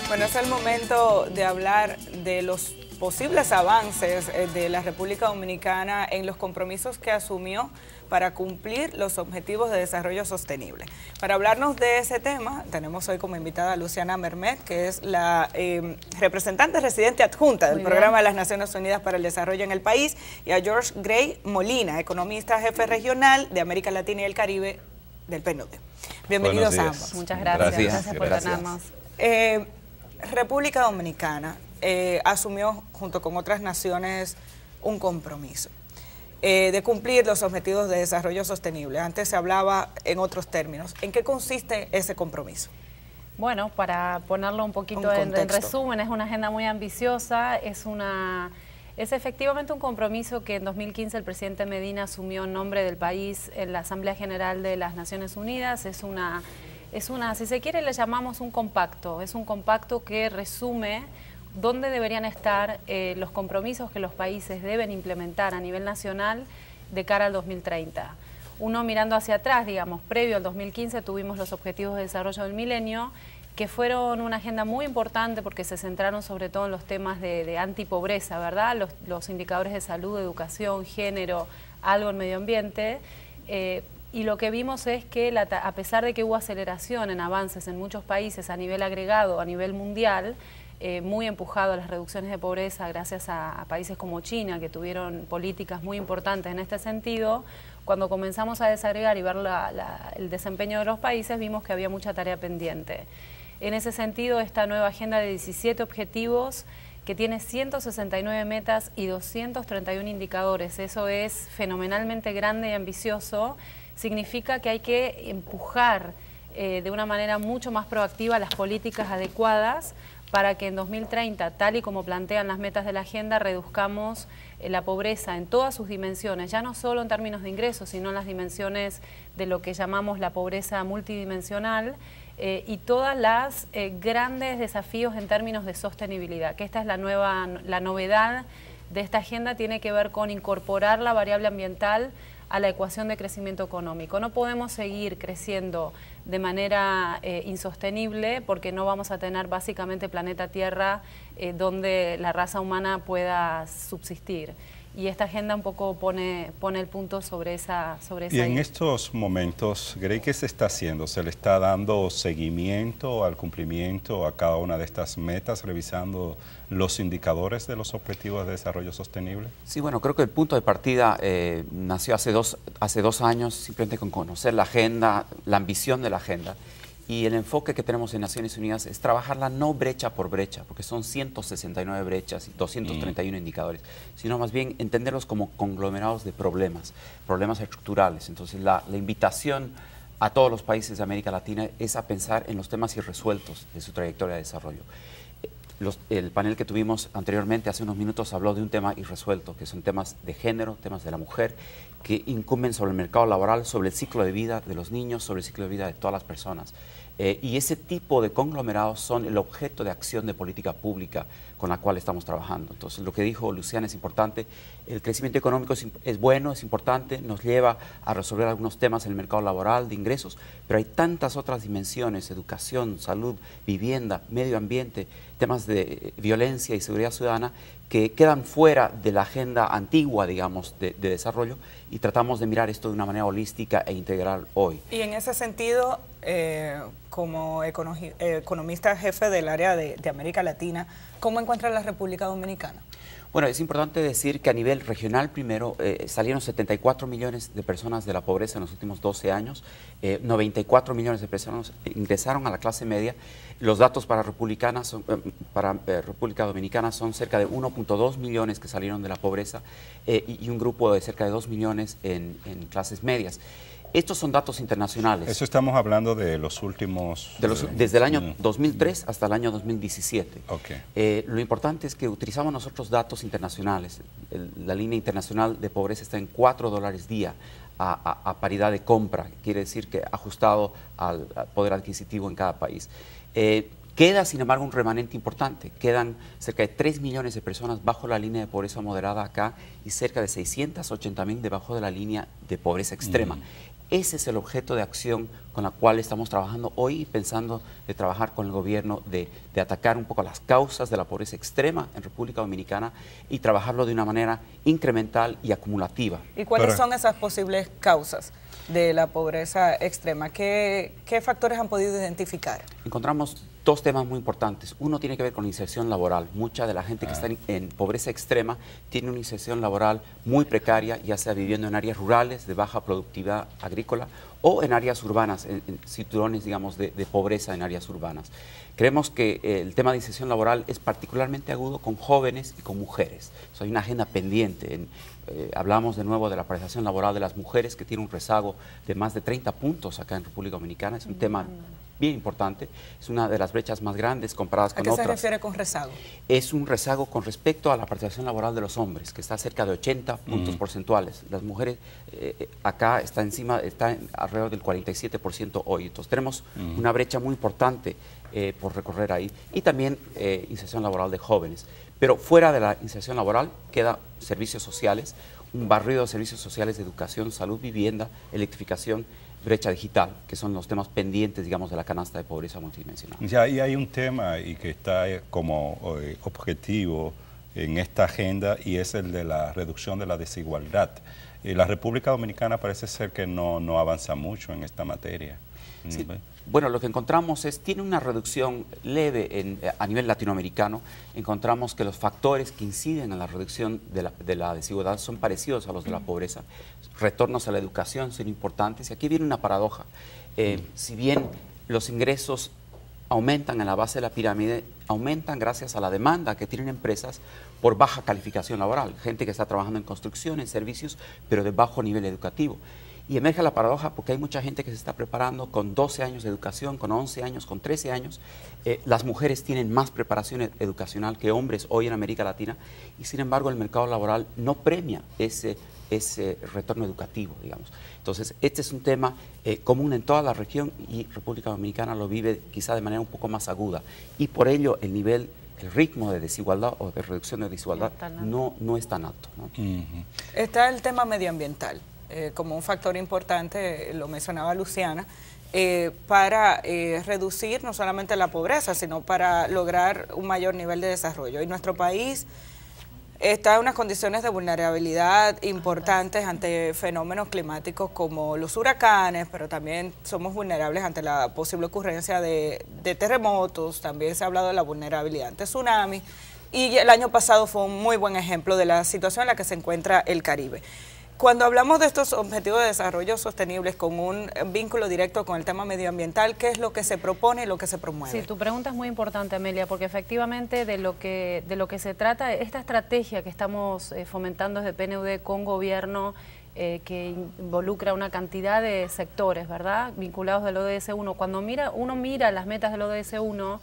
Bueno, es el momento de hablar de los posibles avances de la República Dominicana en los compromisos que asumió para cumplir los Objetivos de Desarrollo Sostenible. Para hablarnos de ese tema, tenemos hoy como invitada a Luciana Mermet, que es la representante residente adjunta del Programa de las Naciones Unidas para el Desarrollo en el país, y a George Gray Molina, economista jefe regional de América Latina y el Caribe del PNUD. Bienvenidos a ambos. Muchas gracias. Gracias por tenernos. República Dominicana asumió junto con otras naciones un compromiso de cumplir los Objetivos de Desarrollo Sostenible. Antes se hablaba en otros términos. ¿En qué consiste ese compromiso? Bueno, para ponerlo un poquito en resumen, es una agenda muy ambiciosa, es efectivamente un compromiso que en 2015 el presidente Medina asumió en nombre del país en la Asamblea General de las Naciones Unidas. Si se quiere, le llamamos un compacto. Es un compacto que resume dónde deberían estar los compromisos que los países deben implementar a nivel nacional de cara al 2030. Uno mirando hacia atrás, digamos, previo al 2015 tuvimos los Objetivos de Desarrollo del Milenio, que fueron una agenda muy importante porque se centraron sobre todo en los temas de antipobreza, ¿verdad? Los indicadores de salud, educación, género, algo en medio ambiente. Y lo que vimos es que a pesar de que hubo aceleración en avances en muchos países a nivel agregado, a nivel mundial, muy empujado a las reducciones de pobreza gracias a países como China, que tuvieron políticas muy importantes en este sentido, cuando comenzamos a desagregar y ver el desempeño de los países, vimos que había mucha tarea pendiente. En ese sentido, esta nueva agenda de 17 objetivos, que tiene 169 metas y 231 indicadores, eso es fenomenalmente grande y ambicioso, significa que hay que empujar de una manera mucho más proactiva las políticas adecuadas para que en 2030, tal y como plantean las metas de la agenda, reduzcamos la pobreza en todas sus dimensiones, ya no solo en términos de ingresos, sino en las dimensiones de lo que llamamos la pobreza multidimensional y todas las grandes desafíos en términos de sostenibilidad, que esta es la novedad de esta agenda, tiene que ver con incorporar la variable ambiental a la ecuación de crecimiento económico. No podemos seguir creciendo de manera insostenible porque no vamos a tener básicamente planeta Tierra donde la raza humana pueda subsistir. Y esta agenda un poco pone el punto sobre esa Y en estos momentos, Grey, ¿qué se está haciendo? ¿Se le está dando seguimiento al cumplimiento a cada una de estas metas, revisando los indicadores de los Objetivos de Desarrollo Sostenible? Sí, bueno, creo que el punto de partida nació hace dos años, simplemente con conocer la agenda, la ambición de la agenda. Y el enfoque que tenemos en Naciones Unidas es trabajarla no brecha por brecha, porque son 169 brechas y 231 indicadores, sino más bien entenderlos como conglomerados de problemas estructurales. Entonces la invitación a todos los países de América Latina es a pensar en los temas irresueltos de su trayectoria de desarrollo. El panel que tuvimos anteriormente, hace unos minutos, habló de un tema irresuelto, que son temas de género, temas de la mujer, que incumben sobre el mercado laboral, sobre el ciclo de vida de los niños, sobre el ciclo de vida de todas las personas. Y ese tipo de conglomerados son el objeto de acción de política pública con la cual estamos trabajando. Entonces, lo que dijo Luciana es importante. El crecimiento económico es bueno, es importante, nos lleva a resolver algunos temas en el mercado laboral, de ingresos, pero hay tantas otras dimensiones: educación, salud, vivienda, medio ambiente, temas de violencia y seguridad ciudadana, que quedan fuera de la agenda antigua, digamos, de desarrollo, y tratamos de mirar esto de una manera holística e integral hoy. Y en ese sentido, como economista jefe del área de América Latina, ¿cómo encuentra la República Dominicana? Bueno, es importante decir que a nivel regional, primero, salieron 74 millones de personas de la pobreza en los últimos 12 años, 94 millones de personas ingresaron a la clase media. Los datos para República Dominicana son cerca de 1.2 millones que salieron de la pobreza y un grupo de cerca de 2 millones en clases medias. Estos son datos internacionales. Eso estamos hablando de los últimos... desde el año 2003 hasta el año 2017. Okay. Lo importante es que utilizamos nosotros datos internacionales. La línea internacional de pobreza está en $4 día a paridad de compra. Quiere decir que ajustado al poder adquisitivo en cada país. Queda, sin embargo, un remanente importante. Quedan cerca de 3 millones de personas bajo la línea de pobreza moderada acá y cerca de 680.000 debajo de la línea de pobreza extrema. Ese es el objeto de acción con la cual estamos trabajando hoy, pensando de trabajar con el gobierno, de atacar un poco las causas de la pobreza extrema en República Dominicana y trabajarlo de una manera incremental y acumulativa. ¿Y cuáles son esas posibles causas de la pobreza extrema? ¿Qué factores han podido identificar? Encontramos dos temas muy importantes. Uno tiene que ver con la inserción laboral. Mucha de la gente que está en pobreza extrema tiene una inserción laboral muy precaria, ya sea viviendo en áreas rurales de baja productividad agrícola o en áreas urbanas, en cinturones, digamos, de pobreza en áreas urbanas. Creemos que el tema de inserción laboral es particularmente agudo con jóvenes y con mujeres. Hay una agenda pendiente. Hablamos de nuevo de la precarización laboral de las mujeres, que tiene un rezago de más de 30 puntos acá en República Dominicana. Es un tema bien importante, es una de las brechas más grandes comparadas con otras. ¿A qué se refiere con rezago? Es un rezago con respecto a la participación laboral de los hombres, que está cerca de 80 puntos porcentuales. Las mujeres acá están alrededor del 47% hoy. Entonces tenemos una brecha muy importante por recorrer ahí. Y también inserción laboral de jóvenes. Pero fuera de la inserción laboral quedan servicios sociales, un barrido de servicios sociales de educación, salud, vivienda, electrificación, brecha digital, que son los temas pendientes, digamos, de la canasta de pobreza multidimensional. Ya ahí hay un tema y que está como objetivo en esta agenda y es el de la reducción de la desigualdad. La República Dominicana parece ser que no avanza mucho en esta materia. Sí. Bueno, lo que encontramos tiene una reducción leve a nivel latinoamericano. Encontramos que los factores que inciden en la reducción de la desigualdad son parecidos a los de la pobreza. Retornos a la educación son importantes. Y aquí viene una paradoja. Si bien los ingresos aumentan en la base de la pirámide, aumentan gracias a la demanda que tienen empresas por baja calificación laboral. Gente que está trabajando en construcción, en servicios, pero de bajo nivel educativo. Y emerge la paradoja porque hay mucha gente que se está preparando con 12 años de educación, con 11 años, con 13 años. Las mujeres tienen más preparación educacional que hombres hoy en América Latina y sin embargo el mercado laboral no premia ese retorno educativo, digamos. Entonces, este es un tema común en toda la región y República Dominicana lo vive quizá de manera un poco más aguda. Y por ello el ritmo de desigualdad o de reducción de desigualdad no es tan alto, ¿no? Está el tema medioambiental. Como un factor importante, lo mencionaba Luciana, para reducir no solamente la pobreza, sino para lograr un mayor nivel de desarrollo. Y nuestro país está en unas condiciones de vulnerabilidad importantes ante fenómenos climáticos como los huracanes, pero también somos vulnerables ante la posible ocurrencia de terremotos, también se ha hablado de la vulnerabilidad ante tsunamis, y el año pasado fue un muy buen ejemplo de la situación en la que se encuentra el Caribe. Cuando hablamos de estos objetivos de desarrollo sostenibles con un vínculo directo con el tema medioambiental, ¿qué es lo que se propone y lo que se promueve? Sí, tu pregunta es muy importante, Amelia, porque efectivamente de lo que se trata, esta estrategia que estamos fomentando desde PNUD con gobierno, que involucra una cantidad de sectores, ¿verdad?, vinculados del ODS 1. Cuando uno mira las metas del ODS 1,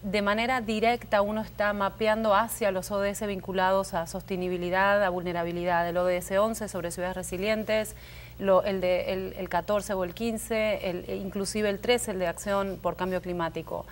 de manera directa uno está mapeando hacia los ODS vinculados a sostenibilidad, a vulnerabilidad. El ODS 11 sobre ciudades resilientes, el 14 o el 15, inclusive el 13, el de acción por cambio climático.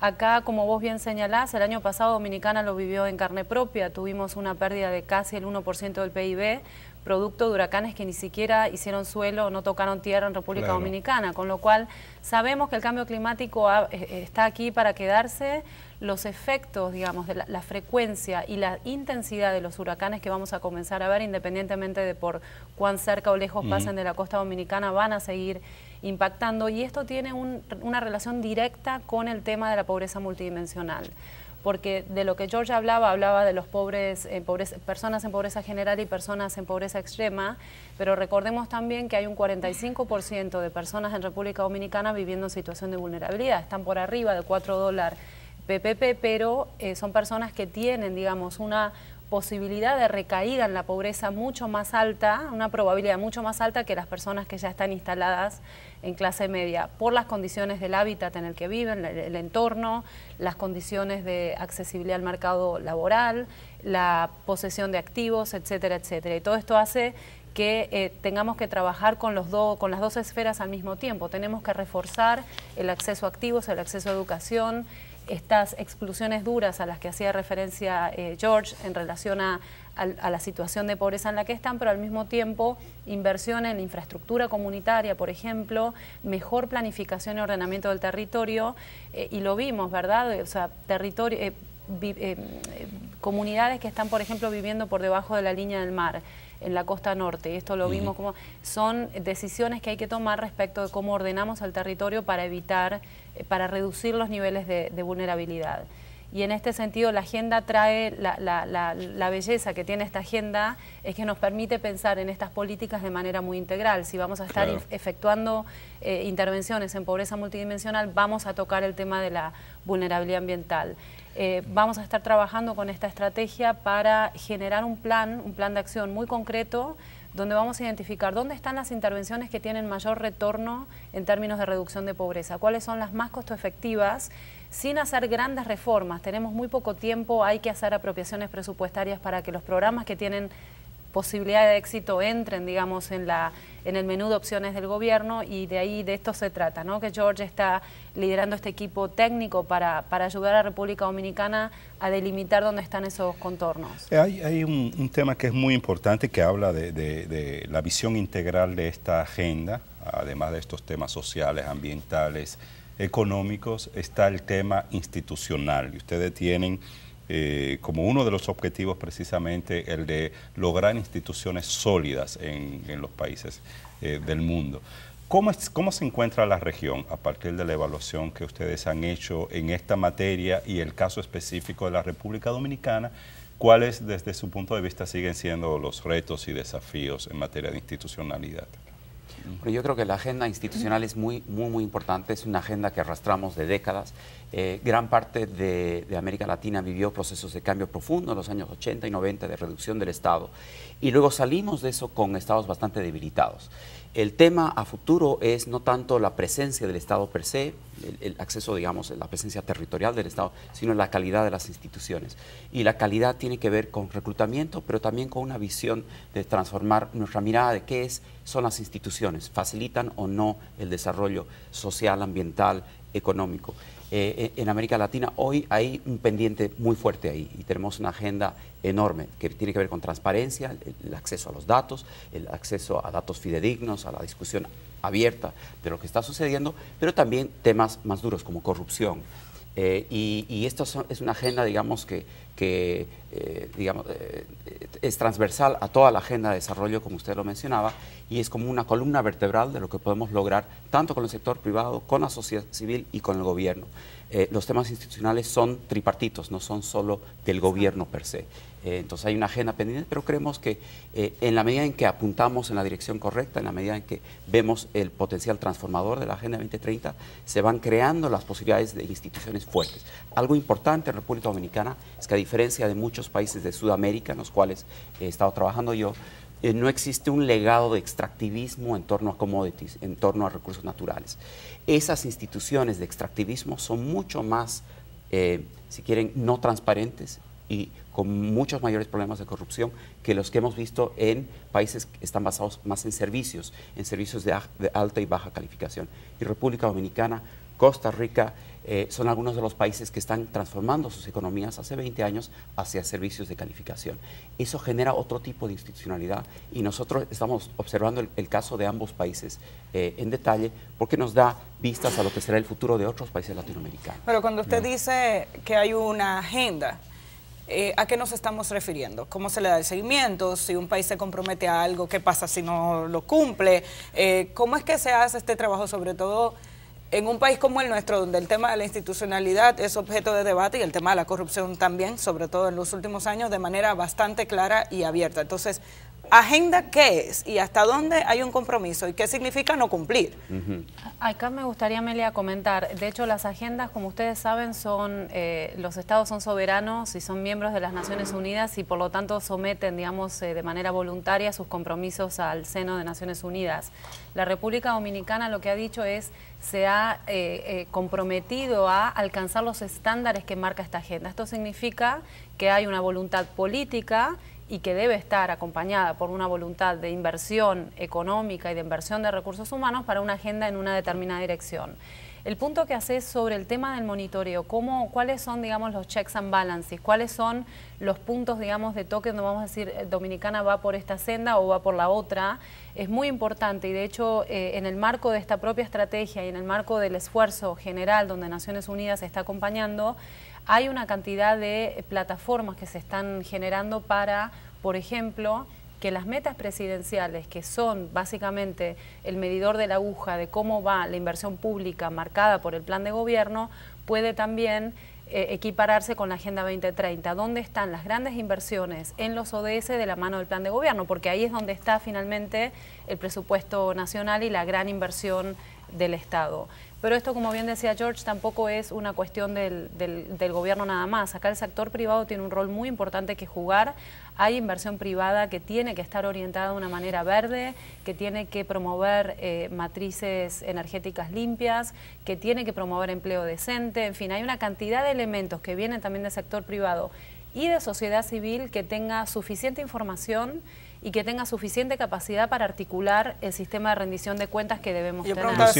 Acá, como vos bien señalás, el año pasado Dominicana lo vivió en carne propia, tuvimos una pérdida de casi el 1% del PIB, producto de huracanes que ni siquiera hicieron suelo o no tocaron tierra en República Dominicana, con lo cual sabemos que el cambio climático está aquí para quedarse. Los efectos, digamos, de la frecuencia y la intensidad de los huracanes que vamos a comenzar a ver, independientemente de por cuán cerca o lejos pasen de la costa dominicana, van a seguir impactando, y esto tiene una relación directa con el tema de la pobreza multidimensional. Porque de lo que George hablaba de los personas en pobreza general y personas en pobreza extrema, pero recordemos también que hay un 45% de personas en República Dominicana viviendo en situación de vulnerabilidad, están por arriba de $4 PPP, pero son personas que tienen, digamos, una posibilidad de recaída en la pobreza mucho más alta, una probabilidad mucho más alta que las personas que ya están instaladas en clase media, por las condiciones del hábitat en el que viven, el entorno, las condiciones de accesibilidad al mercado laboral, la posesión de activos, etcétera, etcétera. Y todo esto hace que tengamos que trabajar con las dos esferas al mismo tiempo. Tenemos que reforzar el acceso a activos, el acceso a educación, estas exclusiones duras a las que hacía referencia George en relación a la situación de pobreza en la que están, pero al mismo tiempo inversión en infraestructura comunitaria, por ejemplo, mejor planificación y ordenamiento del territorio, y lo vimos, ¿verdad? O sea, comunidades que están, por ejemplo, viviendo por debajo de la línea del mar, en la costa norte, y esto lo vimos como son decisiones que hay que tomar respecto de cómo ordenamos el territorio para evitar, para reducir los niveles de vulnerabilidad. Y en este sentido la agenda trae, la belleza que tiene esta agenda es que nos permite pensar en estas políticas de manera muy integral. Si vamos a estar efectuando intervenciones en pobreza multidimensional, vamos a tocar el tema de la vulnerabilidad ambiental. Vamos a estar trabajando con esta estrategia para generar un plan de acción muy concreto, donde vamos a identificar dónde están las intervenciones que tienen mayor retorno en términos de reducción de pobreza, cuáles son las más costo efectivas, sin hacer grandes reformas. Tenemos muy poco tiempo, hay que hacer apropiaciones presupuestarias para que los programas que tienen posibilidad de éxito entren, digamos, en el menú de opciones del gobierno, y de esto se trata, ¿no? Que George está liderando este equipo técnico para ayudar a República Dominicana a delimitar dónde están esos contornos. Hay un tema que es muy importante, que habla de la visión integral de esta agenda, además de estos temas sociales, ambientales, económicos, está el tema institucional, y ustedes tienen como uno de los objetivos precisamente el de lograr instituciones sólidas en los países del mundo. ¿Cómo se encuentra la región a partir de la evaluación que ustedes han hecho en esta materia y el caso específico de la República Dominicana? ¿Cuáles, desde su punto de vista, siguen siendo los retos y desafíos en materia de institucionalidad? Bueno, yo creo que la agenda institucional es muy importante, es una agenda que arrastramos de décadas. Gran parte de América Latina vivió procesos de cambio profundo en los años 80 y 90 de reducción del Estado, y luego salimos de eso con estados bastante debilitados. El tema a futuro es no tanto la presencia del Estado per se, el acceso, digamos, la presencia territorial del Estado, sino la calidad de las instituciones. Y la calidad tiene que ver con reclutamiento, pero también con una visión de transformar nuestra mirada de qué son las instituciones, facilitan o no el desarrollo social, ambiental, económico. En América Latina hoy hay un pendiente muy fuerte ahí, y tenemos una agenda enorme que tiene que ver con transparencia, el acceso a los datos, el acceso a datos fidedignos, a la discusión abierta de lo que está sucediendo, pero también temas más duros como corrupción. Y esto es una agenda, digamos, que es transversal a toda la agenda de desarrollo, como usted lo mencionaba, y es como una columna vertebral de lo que podemos lograr tanto con el sector privado, con la sociedad civil y con el gobierno. Los temas institucionales son tripartitos, no son solo del gobierno per se. Entonces hay una agenda pendiente, pero creemos que en la medida en que apuntamos en la dirección correcta, en la medida en que vemos el potencial transformador de la Agenda 2030, se van creando las posibilidades de instituciones fuertes. Algo importante en República Dominicana es que, a diferencia de muchos países de Sudamérica en los cuales he estado trabajando yo, no existe un legado de extractivismo en torno a commodities, en torno a recursos naturales. Esas instituciones de extractivismo son mucho más, si quieren, no transparentes y con muchos mayores problemas de corrupción que los que hemos visto en países que están basados más en servicios de alta y baja calificación. Y República Dominicana, Costa Rica, son algunos de los países que están transformando sus economías hace 20 años hacia servicios de calificación. Eso genera otro tipo de institucionalidad, y nosotros estamos observando el caso de ambos países en detalle, porque nos da vistas a lo que será el futuro de otros países latinoamericanos. Pero cuando usted dice que hay una agenda, ¿a qué nos estamos refiriendo? ¿Cómo se le da el seguimiento? Si un país se compromete a algo, ¿qué pasa si no lo cumple? ¿Cómo es que se hace este trabajo, sobre todo en un país como el nuestro, donde el tema de la institucionalidad es objeto de debate y el tema de la corrupción también, sobre todo en los últimos años, de manera bastante clara y abierta? Entonces, ¿agenda qué es? ¿Y hasta dónde hay un compromiso? ¿Y qué significa no cumplir? Acá me gustaría, Amelia, comentar. De hecho, las agendas, como ustedes saben, los estados son soberanos y son miembros de las Naciones Unidas, y por lo tanto someten, digamos, de manera voluntaria sus compromisos al seno de Naciones Unidas. La República Dominicana lo que ha dicho es, se ha comprometido a alcanzar los estándares que marca esta agenda. Esto significa que hay una voluntad política y que debe estar acompañada por una voluntad de inversión económica y de inversión de recursos humanos para una agenda en una determinada dirección. El punto que haces sobre el tema del monitoreo, cuáles son, digamos, los checks and balances, cuáles son los puntos, digamos, de toque donde vamos a decir Dominicana va por esta senda o va por la otra, es muy importante y de hecho en el marco de esta propia estrategia y en el marco del esfuerzo general donde Naciones Unidas está acompañando, hay una cantidad de plataformas que se están generando para, por ejemplo, que las metas presidenciales, que son básicamente el medidor de la aguja de cómo va la inversión pública marcada por el plan de gobierno, puede también equipararse con la Agenda 2030, donde están las grandes inversiones en los ODS de la mano del plan de gobierno, porque ahí es donde está finalmente el presupuesto nacional y la gran inversión del Estado. Pero esto, como bien decía George, tampoco es una cuestión del gobierno nada más. Acá el sector privado tiene un rol muy importante que jugar. Hay inversión privada que tiene que estar orientada de una manera verde, que tiene que promover matrices energéticas limpias, que tiene que promover empleo decente. En fin, hay una cantidad de elementos que vienen también del sector privado y de sociedad civil que tenga suficiente información y que tenga suficiente capacidad para articular el sistema de rendición de cuentas que debemos tener. Yo preguntaba,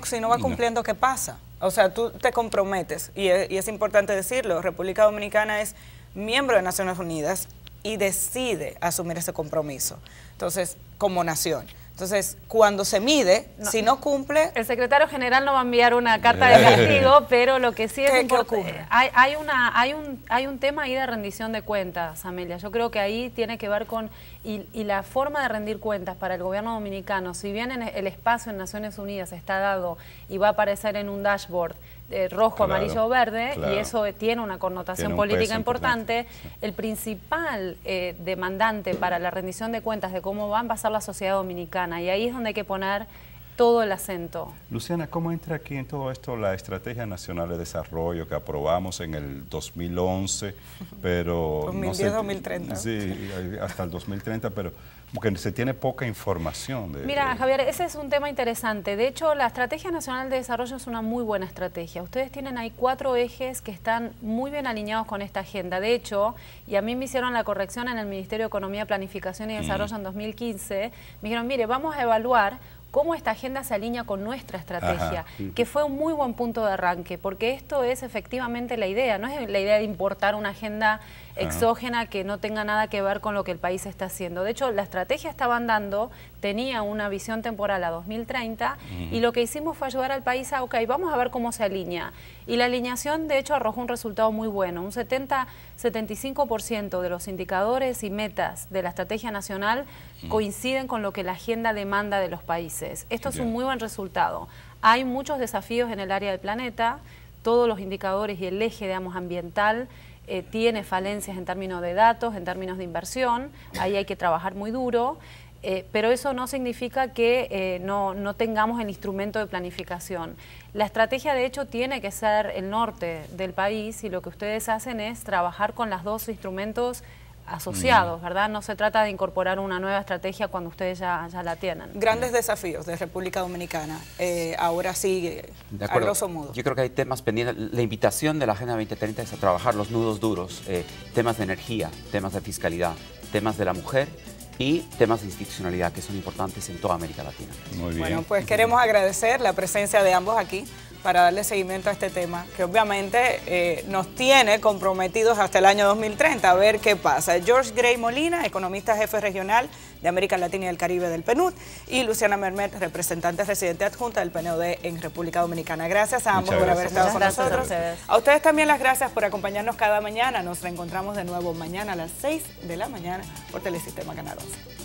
si no va cumpliendo, ¿qué pasa? O sea, tú te comprometes, y es importante decirlo, República Dominicana es miembro de Naciones Unidas y decide asumir ese compromiso, entonces, como nación. Entonces, cuando se mide, si no cumple... El secretario general no va a enviar una carta de castigo, pero lo que sí es importante... Hay un tema ahí de rendición de cuentas, Amelia. Yo creo que ahí tiene que ver con... Y la forma de rendir cuentas para el gobierno dominicano, si bien el espacio en Naciones Unidas está dado y va a aparecer en un dashboard rojo, amarillo o verde, y eso tiene una connotación política importante, el principal demandante para la rendición de cuentas de cómo va a ser la sociedad dominicana, y ahí es donde hay que poner todo el acento. Luciana, ¿cómo entra aquí en todo esto la Estrategia Nacional de Desarrollo que aprobamos en el 2011, pero... 2010-2030. Sí, hasta el 2030, pero como que se tiene poca información. Mira, Javier, ese es un tema interesante. De hecho, la Estrategia Nacional de Desarrollo es una muy buena estrategia. Ustedes tienen ahí 4 ejes que están muy bien alineados con esta agenda. De hecho, y a mí me hicieron la corrección en el Ministerio de Economía, Planificación y Desarrollo en 2015, me dijeron, mire, vamos a evaluar cómo esta agenda se alinea con nuestra estrategia, que fue un muy buen punto de arranque, porque esto es efectivamente la idea, no es la idea de importar una agenda exógena que no tenga nada que ver con lo que el país está haciendo. De hecho, la estrategia estaba andando, tenía una visión temporal a 2030 y lo que hicimos fue ayudar al país a, ok, vamos a ver cómo se alinea. Y la alineación, de hecho, arrojó un resultado muy bueno. Un 75% de los indicadores y metas de la estrategia nacional coinciden con lo que la agenda demanda de los países. Esto es un muy buen resultado. Hay muchos desafíos en el área del planeta, todos los indicadores y el eje, digamos, ambiental tiene falencias en términos de datos, en términos de inversión, ahí hay que trabajar muy duro, pero eso no significa que no tengamos el instrumento de planificación. La estrategia, de hecho, tiene que ser el norte del país y lo que ustedes hacen es trabajar con los 2 instrumentos asociados, ¿verdad? No se trata de incorporar una nueva estrategia cuando ustedes ya la tienen. Grandes desafíos de República Dominicana, ahora sí, a grosso modo. Yo creo que hay temas pendientes. La invitación de la Agenda 2030 es a trabajar los nudos duros, temas de energía, temas de fiscalidad, temas de la mujer y temas de institucionalidad que son importantes en toda América Latina. Muy bien. Bueno, pues queremos agradecer la presencia de ambos aquí para darle seguimiento a este tema, que obviamente nos tiene comprometidos hasta el año 2030, a ver qué pasa. George Gray Molina, economista jefe regional de América Latina y el Caribe del PNUD, y Luciana Mermet, representante residente adjunta del PNUD en República Dominicana. Gracias a ambos por haber estado con nosotros. A ustedes también las gracias por acompañarnos cada mañana. Nos reencontramos de nuevo mañana a las 6 de la mañana por Telesistema Canal 11.